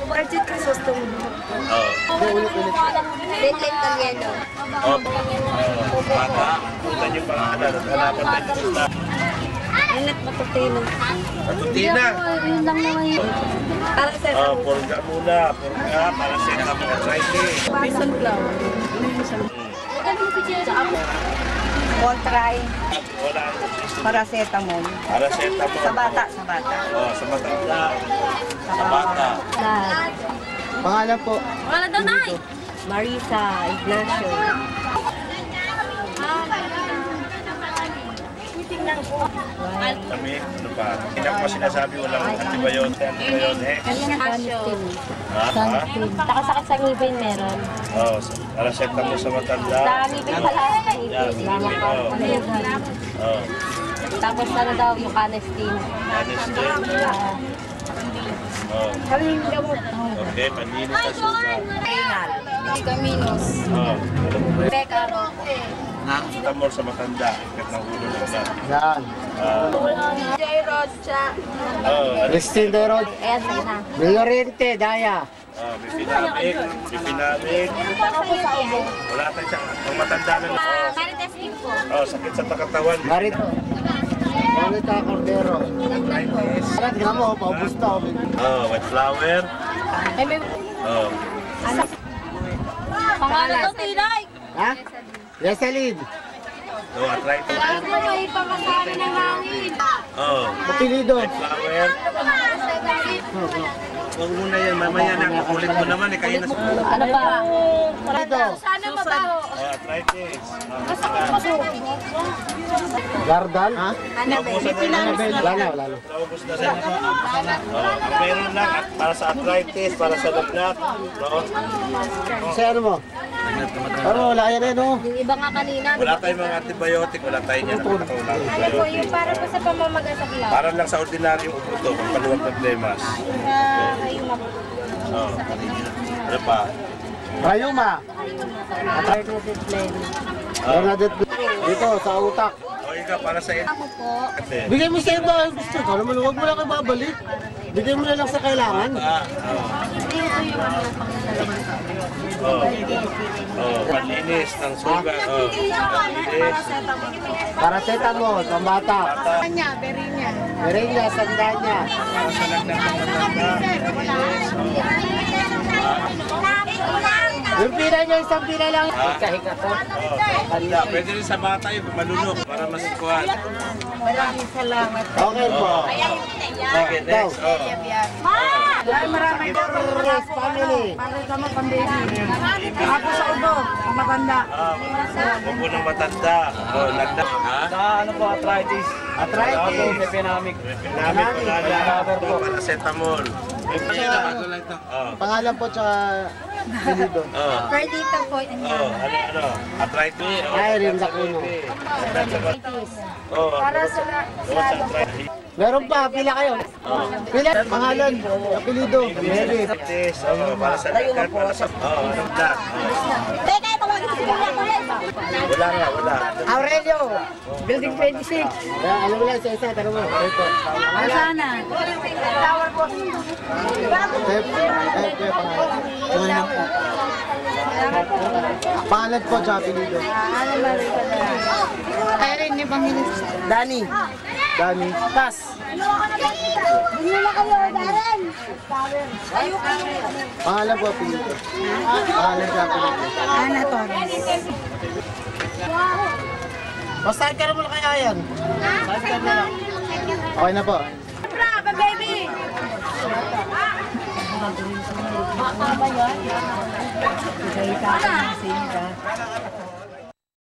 Budget Crisostomo. Oo. Red light Italiano. Baka, punta niyo pa hanapan tayo sa Init matutino. Matutina. Yun lang naman yun. Para sa Purga muna. Purga, para sa mga arthritis. Bison flower. Voltrai. Wala. Paracetamol. Paracetamol. Sa bata. Sa matanda. Sa bata. Pangalan po. Wala daw na Marisa Ignacio. Kami, ano pa? Hindi ko sinasabi walang antibiotic. Nakasakit sa ngipin meron. Paracetamol sa matanda. Sa ngipin pala sa ngipin. Tapos ano daw yung canestin. Okay, panlinis sa sugat. Renal. Caminos. Pecaro. Paracetamol sa matanda. Ikat ng ulo ng ulan. Yan. Jairod siya. Christine Derod. Ayan, sige na. Lorente, Daya. Bipinamig. Wala tayo siya. Ang matanda na Marites din po. sakit sa katawan. Marito. Monita Cordero. Arthritis. Tingnan mo, paubos to. White flower. Pangalan to, Tinay. Ha? Yeselin. Arthritis. May pamasabi ng hangin. Apelido. White flower. Huwag muna yan, mamaya na. Kukulit mo naman kayo na. Ano ba? Apelido. Sana mabaho. Arthritis. Gardan. Ha? Wala na. Naubos na siya. Ang meron lang para sa arthritis, para sa lagnat. Kasi ano mo? Ano, wala yan eh, no? Yung iba nga kanina. Wala tayong mga antibiotic, wala tayong yan. Ano po yung para po sa pamamaga sa glaw? Para lang sa ordinaryong upo to, pagpaluwag ng blemas. Ano pa? Rayuma. Bernadette. Dito, sa utak. Okay ka, para sa Ako po. Bigay mo sa iba ang gusto ko. Alam mo, huwag mo lang kayo babalik. Bigay mo na lang sa kailangan. Hindi ito yung ano pang panlinis ng sugat. Panlinis. Paracetamol, pambata. Berinya. Merinya, sandanya. Para sa lagnat ng matanda. Yung pila niya, isang pila lang. Kahiga ko. Pwede rin sa bata yung malunok para mas kuhan. Maraming salamat. Okay po. Okay, next. Maraming Yes, family. para sa mga pambili. Ako sa ubo, matanda. Upo ng matanda. Lagnat. Ano po, arthritis? Arthritis. Epinamic. Pinamit ko na. Paracetamol. Bago lang ito. Pangalan po tsaka apelido. Perdita po. Ano? Arthritis. Ay, rin sa kuno. Para sa Arthritis. Meron pa, pila kayo. Pila, pangalan, apelido. Mary. Arthritis. Para sa lagnat. Para sa lagnat. Teka, tawagin si Kuya ko yan. Wala. Aurelio. Building 26. Alam mo lang, isa-isa, tanong mo. Ito. Sana. Tower po. Pangalan po, tsaka apelido. Ano ba rin ka na? Irene Evangelista. Dani. Dani. Pass. Hindi na kayo, Darren. Pangalan po, apelido. Pangalan tsaka apelido. Ana Torres. Basta ka na muna kaya yan. Okay na po. Bravo, baby! Baka ba yun? Isa-isa ka na,